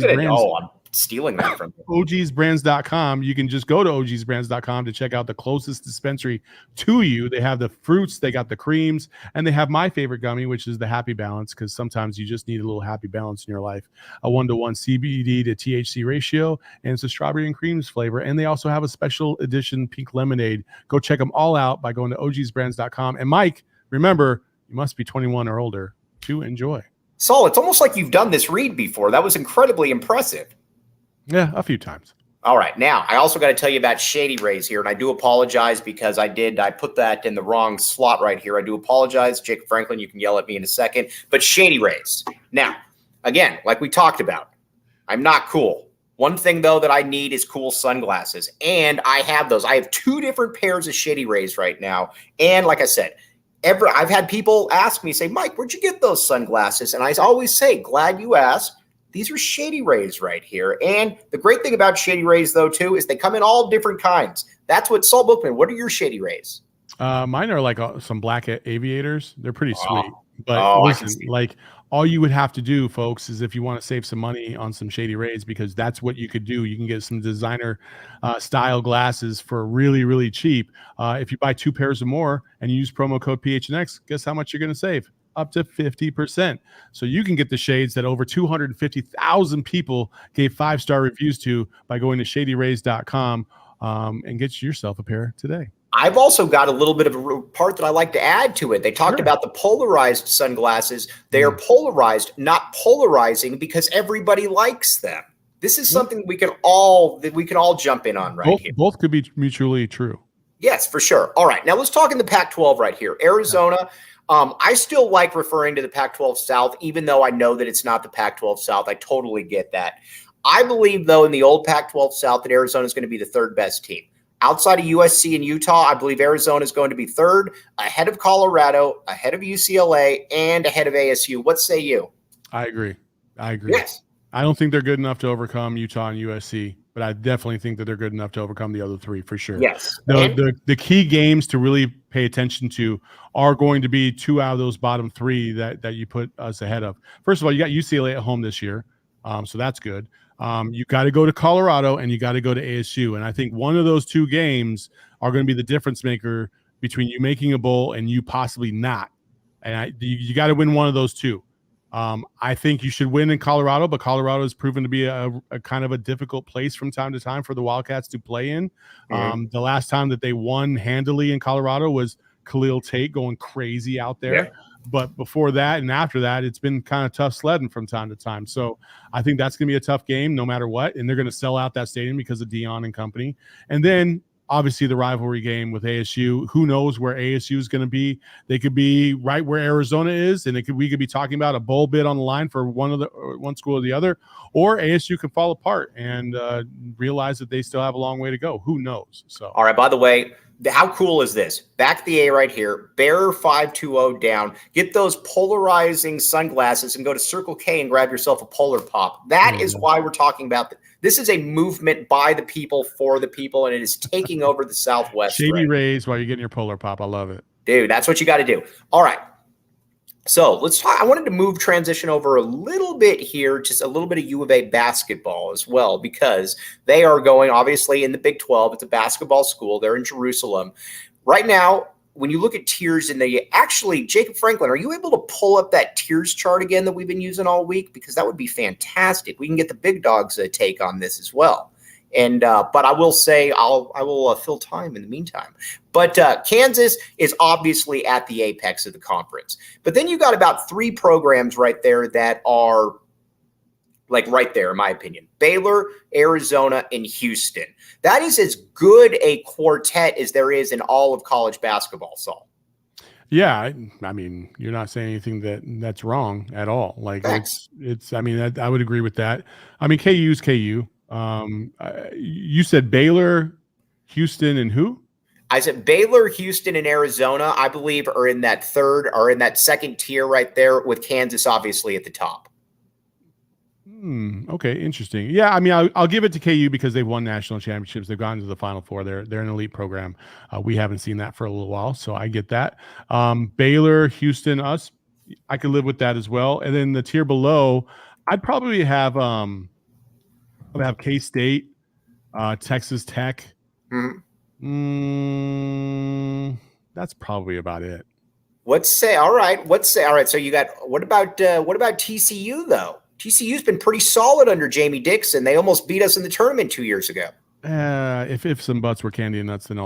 stealing that from you. OGsbrands.com. You can just go to OGsbrands.com to check out the closest dispensary to you. They have the fruits, they got the creams, and they have my favorite gummy, which is the Happy Balance, because sometimes you just need a little happy balance in your life. A 1-to-1 CBD to THC ratio, and it's a strawberry and creams flavor. And they also have a special edition pink lemonade. Go check them all out by going to OGsbrands.com. And Mike, remember, you must be 21 or older to enjoy. Saul, it's almost like you've done this read before. That was incredibly impressive. Yeah, a few times. All right. Now, I also got to tell you about Shady Rays here, and I do apologize because I put that in the wrong slot right here. I do apologize. Jacob Franklin, you can yell at me in a second. But Shady Rays. Now, again, like we talked about, I'm not cool. One thing, though, that I need is cool sunglasses, and I have those. I have 2 different pairs of Shady Rays right now, and like I said, I've had people ask me, say, Mike, where'd you get those sunglasses? And I always say, glad you asked. These are Shady Rays right here. And the great thing about Shady Rays, though, too, is they come in all different kinds. That's what Saul Bookman. What are your Shady Rays? Mine are like some black aviators. They're pretty sweet. But listen, like, all you would have to do, folks, is if you want to save some money on some Shady Rays, because that's what you could do. You can get some designer style glasses for really, really cheap. If you buy 2 pairs or more and you use promo code PHNX, guess how much you're going to save? Up to 50%. So you can get the shades that over 250,000 people gave 5-star reviews to by going to shadyrays.com and get yourself a pair today. I've also got a little bit of a part that I like to add to it. They talked about the polarized sunglasses. They are polarized, not polarizing, because everybody likes them. This is something we can all jump in on here. Both could be mutually true. Yes, for sure. All right, now let's talk in the Pac-12 right here. Arizona, I still like referring to the Pac-12 South, even though I know that it's not the Pac-12 South. I totally get that. I believe, though, in the old Pac-12 South that Arizona is going to be the third best team. Outside of USC and Utah, I believe Arizona is going to be third, ahead of Colorado, ahead of UCLA, and ahead of ASU. What say you? I agree. Yes. I don't think they're good enough to overcome Utah and USC, but I definitely think that they're good enough to overcome the other three for sure. Yes. The key games to really pay attention to are going to be two out of those bottom three that you put us ahead of. First of all, you got UCLA at home this year, so that's good. You got to go to Colorado and you got to go to ASU, and I think one of those two games are going to be the difference maker between you making a bowl and you possibly not. And you got to win one of those two. I think you should win in Colorado, but Colorado has proven to be a kind of a difficult place from time to time for the Wildcats to play in. The last time that they won handily in Colorado was Khalil Tate going crazy out there. Yeah. But before that and after that, it's been kind of tough sledding from time to time. So I think that's going to be a tough game no matter what. And they're going to sell out that stadium because of Dion and company. And then obviously the rivalry game with ASU. Who knows where ASU is going to be? They could be right where Arizona is, and we could be talking about a bowl bid on the line for one school or the other, or ASU could fall apart and realize that they still have a long way to go. Who knows? So, all right. By the way, how cool is this? Back the A right here. Bearer 520 down. Get those polarizing sunglasses and go to Circle K and grab yourself a Polar Pop. That is why we're talking about this is a movement by the people for the people, and it is taking over the Southwest. Shady Rays while you're getting your Polar Pop. I love it. Dude, that's what you got to do. All right. So let's talk. I wanted to transition over a little bit here, just a little bit of U of A basketball as well, because they are going, obviously, in the Big 12. It's a basketball school. They're in Jerusalem. Right now, when you look at tiers Jacob Franklin, are you able to pull up that tiers chart again that we've been using all week? Because that would be fantastic. We can get the big dogs' take on this as well. And but I will say I will fill time in the meantime. But Kansas is obviously at the apex of the conference. But then you got about three programs right there that are like right there, in my opinion: Baylor, Arizona, and Houston. That is as good a quartet as there is in all of college basketball, Saul. Yeah, I mean, you're not saying anything that's wrong at all. Like Thanks. it's. I mean, I would agree with that. I mean, KU's KU. You said Baylor, Houston, and who? I said Baylor, Houston, and Arizona, I believe, are in that second tier right there, with Kansas obviously at the top. Okay, interesting. Yeah, I mean, I'll give it to KU because they've won national championships. They've gone to the Final Four. They're an elite program. We haven't seen that for a little while, so I get that. Baylor, Houston, us, I could live with that as well. And then the tier below, I'd probably have K-State, Texas Tech. That's probably about it. All right. So you got what about TCU though? TCU's been pretty solid under Jamie Dixon. They almost beat us in the tournament 2 years ago. If some butts were candy and nuts, then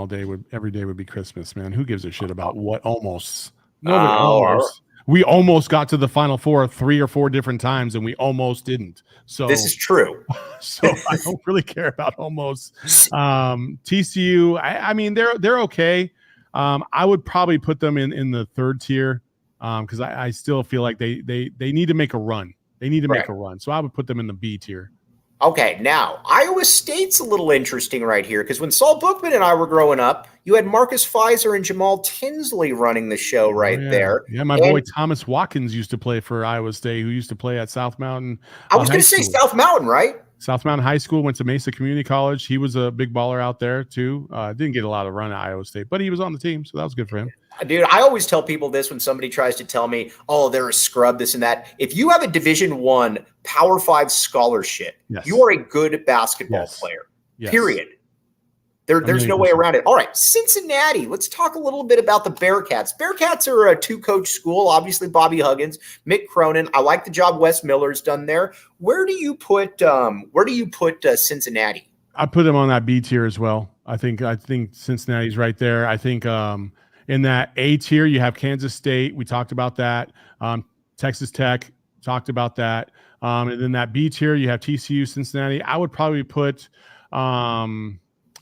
every day would be Christmas, man. Who gives a shit about what almost? Nobody almost. We almost got to the Final Four 3 or 4 different times, and we almost didn't. So this is true. So I don't really care about almost. TCU, I mean, they're okay. I would probably put them in the third tier because I still feel like they need to make a run. They need to make a run. So I would put them in the B tier. Okay, now Iowa State's a little interesting right here because when Saul Bookman and I were growing up, you had Marcus Fizer and Jamal Tinsley running the show there. Yeah, my boy Thomas Watkins used to play for Iowa State, who used to play at South Mountain. I was going to say South Mountain, right? South Mountain High School, went to Mesa Community College. He was a big baller out there too. Didn't get a lot of run at Iowa State, but he was on the team, so that was good for him. Dude, I always tell people this when somebody tries to tell me, oh, they're a scrub, this and that. If you have a Division I Power 5 scholarship, you are a good basketball player, period. There's no way around it. All right, Cincinnati. Let's talk a little bit about the Bearcats. Bearcats are a 2-coach school. Obviously, Bobby Huggins, Mick Cronin. I like the job Wes Miller's done there. Where do you put Cincinnati? I put them on that B tier as well. I think Cincinnati's right there. I think in that A tier you have Kansas State. We talked about that. Texas Tech, talked about that. And then that B tier you have TCU, Cincinnati. I would probably put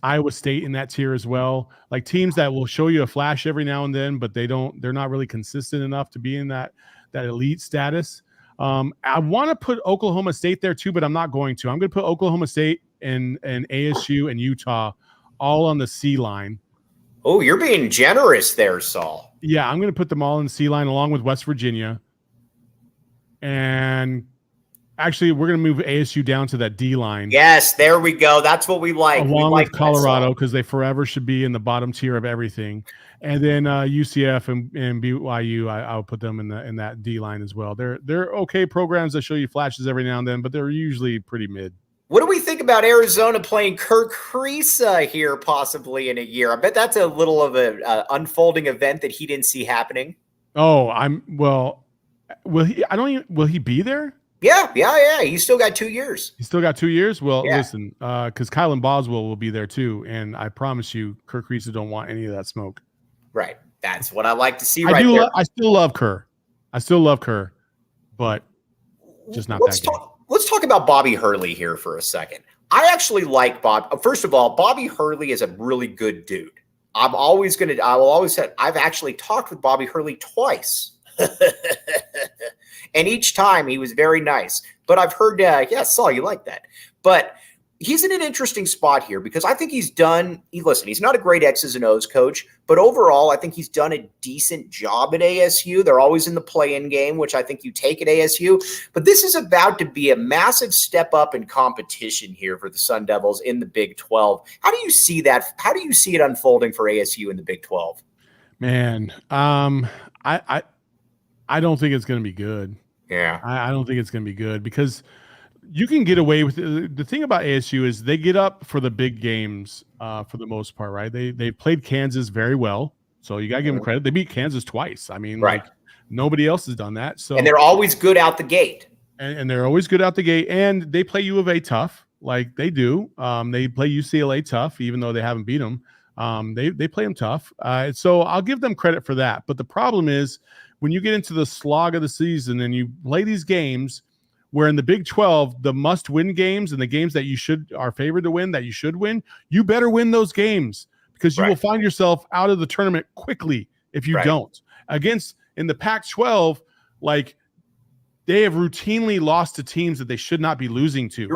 Iowa State in that tier as well. Like teams that will show you a flash every now and then, but they're not really consistent enough to be in that elite status. I want to put Oklahoma State there too, but I'm not going to. I'm going to put Oklahoma State and ASU and Utah all on the C line. Oh, you're being generous there, Saul. Yeah, I'm going to put them all in the C line along with West Virginia. And actually, we're going to move ASU down to that D line. Yes, there we go. That's what we like. Along with Colorado, because they forever should be in the bottom tier of everything. And then UCF and BYU, I'll put them in that D line as well. They're okay programs that show you flashes every now and then, but they're usually pretty mid. What do we think about Arizona playing Kirk Kriisa here possibly in a year? I bet that's a little of an unfolding event that he didn't see happening. Oh, will he be there? Yeah. He's still got 2 years. He's still got 2 years? Well, listen, because Kylan Boswell will be there too, and I promise you, Kirk Kriisa don't want any of that smoke. Right. That's what I like to see there. I still love Kerr. But just not that game. Let's talk about Bobby Hurley here for a second. I actually like Bob. First of all, Bobby Hurley is a really good dude. I've actually talked with Bobby Hurley twice. And each time he was very nice. But I've heard, Saul, you like that. But he's in an interesting spot here because I think he's not a great X's and O's coach, but overall, I think he's done a decent job at ASU. They're always in the play-in game, which I think you take at ASU. But this is about to be a massive step up in competition here for the Sun Devils in the Big 12. How do you see that? How do you see it unfolding for ASU in the Big 12? Man, I don't think it's going to be good. Yeah. I don't think it's going to be good because you can get away with it. The thing about ASU is they get up for the big games for the most part, right? They played Kansas very well, so you got to give them credit. They beat Kansas twice. I mean, right. Like nobody else has done that. So and they're always good out the gate. And they're always good out the gate, and they play U of A tough, like they do. They play UCLA tough, even though they haven't beat them. They play them tough. So I'll give them credit for that. But the problem is when you get into the slog of the season and you play these games where in the Big 12, the must-win games and the games that are favored to win, that you should win, you better win those games because you will find yourself out of the tournament quickly if you don't. In the Pac-12, like they have routinely lost to teams that they should not be losing to.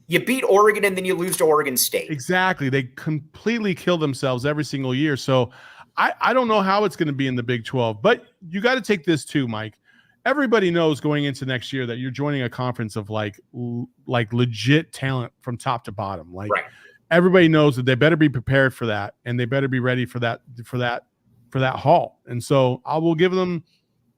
You beat Oregon and then you lose to Oregon State. Exactly. They completely kill themselves every single year. So I don't know how it's going to be in the Big 12, but you got to take this too, Mike. Everybody knows going into next year that you're joining a conference of like legit talent from top to bottom. Everybody knows that they better be prepared for that, and they better be ready for that haul. And so I will give them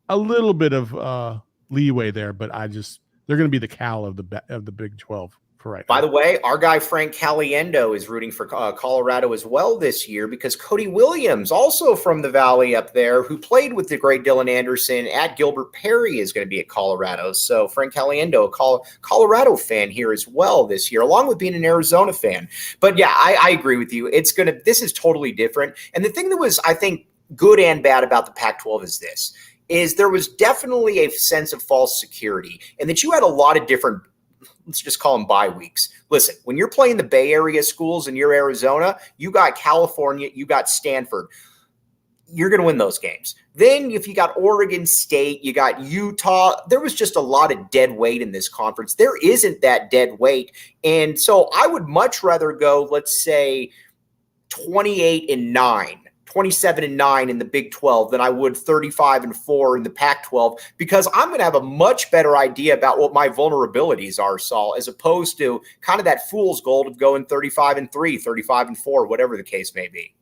a little bit of leeway there, but they're going to be the Cal of the Big 12 for right now. By the way, our guy Frank Caliendo is rooting for Colorado as well this year because Cody Williams, also from the Valley up there, who played with the great Dylan Anderson at Gilbert Perry, is going to be at Colorado. So Frank Caliendo, a Colorado fan here as well this year, along with being an Arizona fan. But yeah, I agree with you. This is totally different. And the thing that was, I think, good and bad about the Pac-12 is there was definitely a sense of false security and that you had a lot of different, let's just call them bye weeks. Listen, when you're playing the Bay Area schools and you're Arizona, you got California, you got Stanford. You're going to win those games. Then if you got Oregon State, you got Utah, there was just a lot of dead weight in this conference. There isn't that dead weight. And so I would much rather go, let's say, 28-9. 27-9 in the Big 12 than I would 35-4 in the Pac-12 because I'm going to have a much better idea about what my vulnerabilities are, Saul, as opposed to kind of that fool's gold of going 35-3, 35-4, whatever the case may be.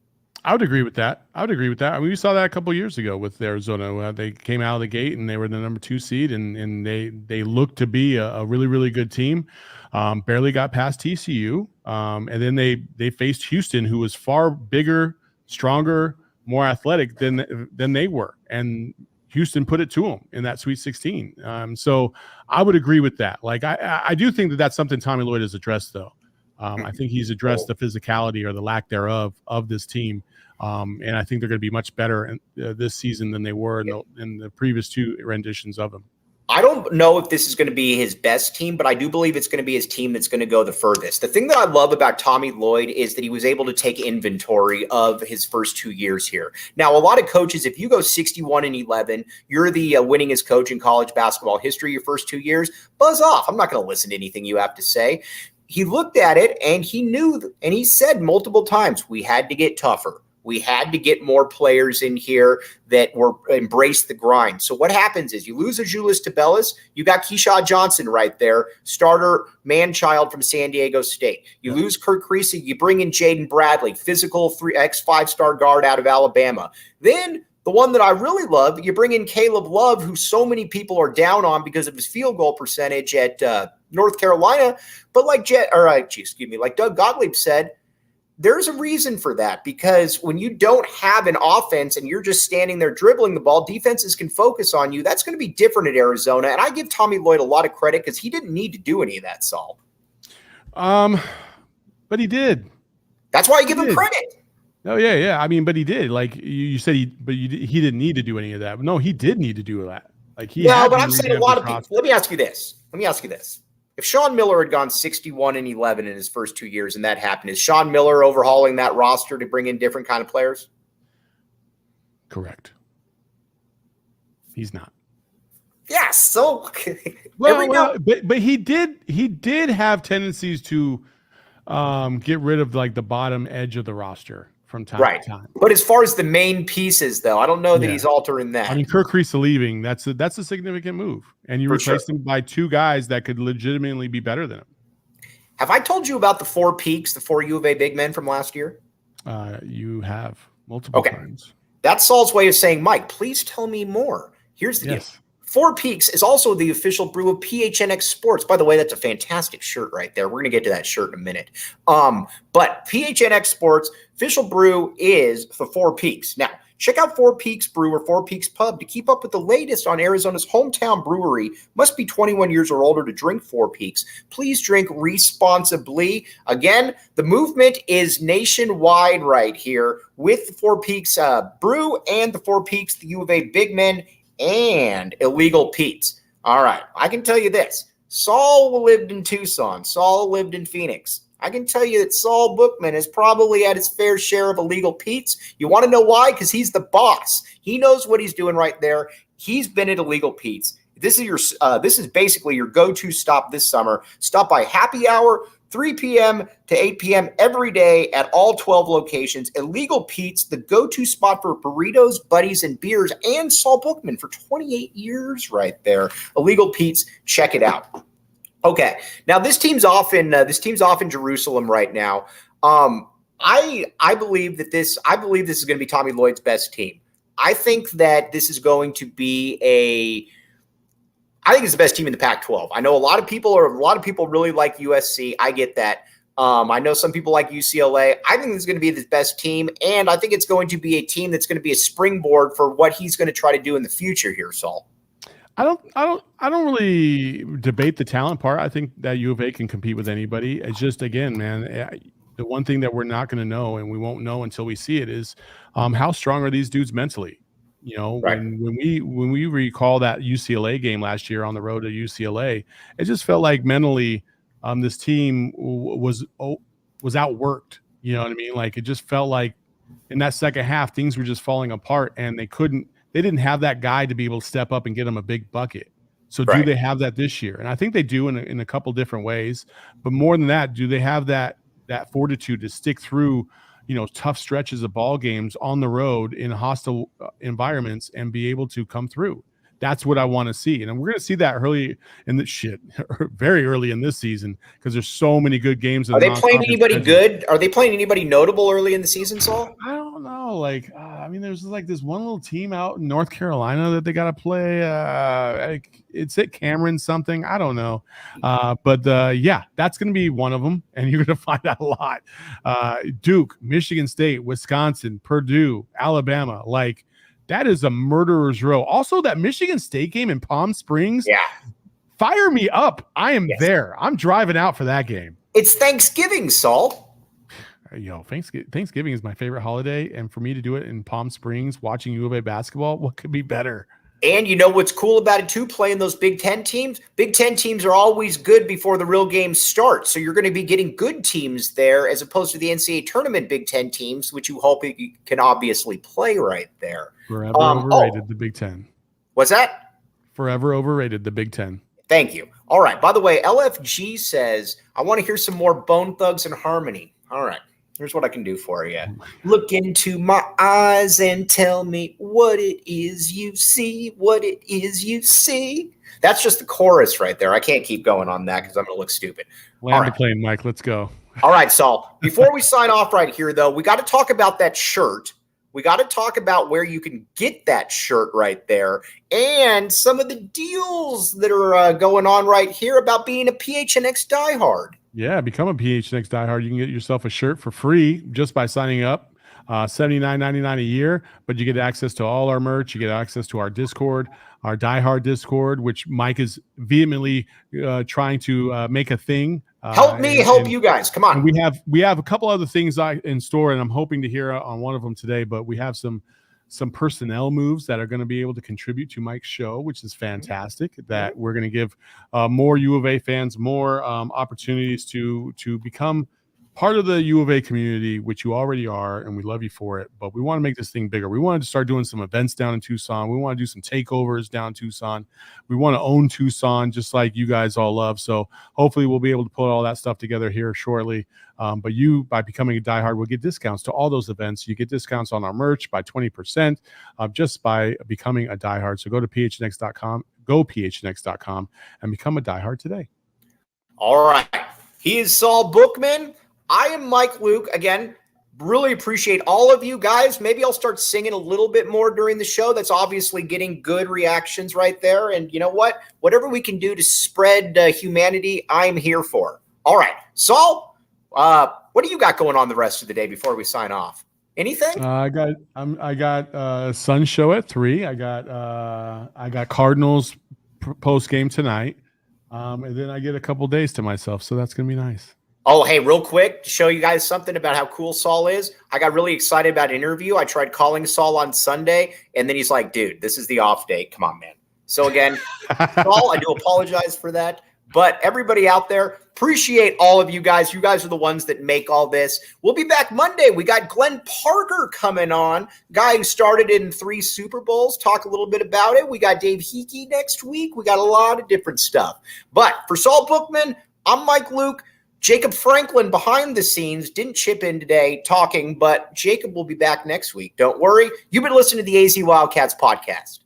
I would agree with that. I mean, we saw that a couple of years ago with Arizona. They came out of the gate and they were the number 2 seed, and they looked to be a really, really good team. Barely got past TCU, and then they faced Houston, who was far bigger, stronger, more athletic than they were, and Houston put it to them in that Sweet 16. So I would agree with that. Like I do think that that's something Tommy Lloyd has addressed, though. I think he's addressed the physicality or the lack thereof of this team, and I think they're going to be much better this season than they were in the previous 2 renditions of them. I don't know if this is going to be his best team, but I do believe it's going to be his team that's going to go the furthest. The thing that I love about Tommy Lloyd is that he was able to take inventory of his first 2 years here. Now, a lot of coaches, if you go 61-11, you're the winningest coach in college basketball history your first 2 years, buzz off. I'm not going to listen to anything you have to say. He looked at it and he knew, and he said multiple times, we had to get tougher. We had to get more players in here that were embrace the grind. So what happens is you lose a Julius Tabellas, you got Keyshawn Johnson right there, starter man-child from San Diego State. You lose Kurt Creasy, you bring in Jaden Bradley, physical 5-star guard out of Alabama. Then the one that I really love, you bring in Caleb Love, who so many people are down on because of his field goal percentage at North Carolina. But like Doug Gottlieb said, there's a reason for that, because when you don't have an offense and you're just standing there dribbling the ball, defenses can focus on you. That's going to be different at Arizona. And I give Tommy Lloyd a lot of credit because he didn't need to do any of that, Saul. But he did. That's why I give him credit. Oh, yeah. I mean, but he did. Like you said, he didn't need to do any of that. No, he did need to do that. Like he. No, but I'm saying a lot of people. Let me ask you this. If Sean Miller had gone 61-11 in his first 2 years and that happened, is Sean Miller overhauling that roster to bring in different kind of players? Correct. He's not. Yes. So, but he did have tendencies to get rid of like the bottom edge of the roster from time to time. But as far as the main pieces, though, I don't know that he's altering that. I mean, Kurt Creasy leaving, that's a significant move. And you replaced him by 2 guys that could legitimately be better than him. Have I told you about the 4 peaks, the 4 U of A big men from last year? You have multiple times. That's Saul's way of saying, Mike, please tell me more. Here's the deal. 4 Peaks is also the official brew of PHNX Sports. By the way, that's a fantastic shirt right there. We're going to get to that shirt in a minute. But PHNX Sports official brew is the 4 Peaks. Now, check out 4 Peaks Brew or 4 Peaks Pub to keep up with the latest on Arizona's hometown brewery. Must be 21 years or older to drink 4 Peaks. Please drink responsibly. Again, the movement is nationwide right here with the 4 Peaks Brew and the 4 Peaks, the U of A Big Men, and Illegal Pete's. All right, I can tell you this. Saul lived in Tucson. Saul lived in Phoenix. I can tell you that Saul Bookman has probably had his fair share of Illegal Pete's. You want to know why? Because he's the boss. He knows what he's doing right there. He's been at Illegal Pete's. This is basically your go-to stop this summer. Stop by happy hour, 3 p.m. to 8 p.m. every day at all 12 locations. Illegal Pete's, the go-to spot for burritos, buddies, and beers, and Saul Bookman for 28 years right there. Illegal Pete's, check it out. Okay, now this team's off in Jerusalem right now. I believe this is going to be Tommy Lloyd's best team. I think that this is going to be I think it's the best team in the Pac-12. I know a lot of people really like USC. I get that. I know some people like UCLA. I think this is going to be the best team, and I think it's going to be a team that's going to be a springboard for what he's going to try to do in the future here, Saul. I don't really debate the talent part. I think that U of A can compete with anybody. It's just, again, man, the one thing that we're not going to know, and we won't know until we see it, is how strong are these dudes mentally? You know, when we recall that UCLA game last year on the road to UCLA, it just felt like mentally this team was outworked. You know what I mean? Like, it just felt like in that second half, things were just falling apart, and they didn't have that guy to be able to step up and get them a big bucket. So do they have that this year? And I think they do in a couple different ways. But more than that, do they have that fortitude to stick through, tough stretches of ball games on the road in hostile environments and be able to come through? That's what I want to see. And we're going to see that very early in this season, because there's so many good games. Are they playing anybody good? Are they playing anybody notable early in the season, Saul? I don't know. There's like this one little team out in North Carolina that they got to play. It's at Cameron something. I don't know. But that's going to be one of them. And you're going to find out a lot. Duke, Michigan State, Wisconsin, Purdue, Alabama. Like, that is a murderer's row. Also, that Michigan State game in Palm Springs. Yeah. Fire me up. I am there. I'm driving out for that game. It's Thanksgiving, Saul. Thanksgiving is my favorite holiday. And for me to do it in Palm Springs, watching U of A basketball, what could be better? And you know what's cool about it too, playing those Big Ten teams? Big Ten teams are always good before the real games start. So you're going to be getting good teams there as opposed to the NCAA tournament Big Ten teams, which you hope you can obviously play right there. Forever overrated, the Big Ten. What's that? Forever overrated, the Big Ten. Thank you. All right. By the way, LFG says, I want to hear some more Bone Thugs and Harmony. All right. Here's what I can do for you. Look into my eyes and tell me what it is you see, what it is you see. That's just the chorus right there. I can't keep going on that because I'm going to look stupid. Land the plane, Mike. Let's go. All right, Saul. Before we sign off right here, though, we got to talk about that shirt. We got to talk about where you can get that shirt right there and some of the deals that are going on right here about being a PHNX diehard. Yeah, become a PHNX diehard. You can get yourself a shirt for free just by signing up. $79.99 a year, but you get access to all our merch. You get access to our Discord, our diehard Discord, which Mike is vehemently trying to make a thing. Help me, help you guys. Come on. We have a couple other things in store, and I'm hoping to hear on one of them today. But we have some personnel moves that are going to be able to contribute to Mike's show, which is fantastic. That we're going to give more U of A fans more opportunities to become part of the U of A community, which you already are, and we love you for it. But we want to make this thing bigger. We wanted to start doing some events down in Tucson. We want to do some takeovers down in Tucson. We want to own Tucson just like you guys all love. So hopefully we'll be able to put all that stuff together here shortly. But you, by becoming a diehard, will get discounts to all those events. You get discounts on our merch by 20% just by becoming a diehard. So go to phnx.com, phnx.com, and become a diehard today. All right. He is Saul Bookman. I am Mike Luke. Again, really appreciate all of you guys. Maybe I'll start singing a little bit more during the show. That's obviously getting good reactions right there. And you know what? Whatever we can do to spread humanity, I'm here for. All right. Saul, what do you got going on the rest of the day before we sign off? Anything? I got Sun show at 3. I got Cardinals post game tonight. And then I get a couple days to myself. So that's going to be nice. Oh, hey, real quick, to show you guys something about how cool Saul is, I got really excited about an interview. I tried calling Saul on Sunday, and then he's like, dude, this is the off date. Come on, man. So, again, Saul, I do apologize for that. But everybody out there, appreciate all of you guys. You guys are the ones that make all this. We'll be back Monday. We got Glenn Parker coming on, guy who started in 3 Super Bowls. Talk a little bit about it. We got Dave Hickey next week. We got a lot of different stuff. But for Saul Bookman, I'm Mike Luke. Jacob Franklin behind the scenes didn't chip in today talking, but Jacob will be back next week. Don't worry. You've been listening to the AZ Wildcats podcast.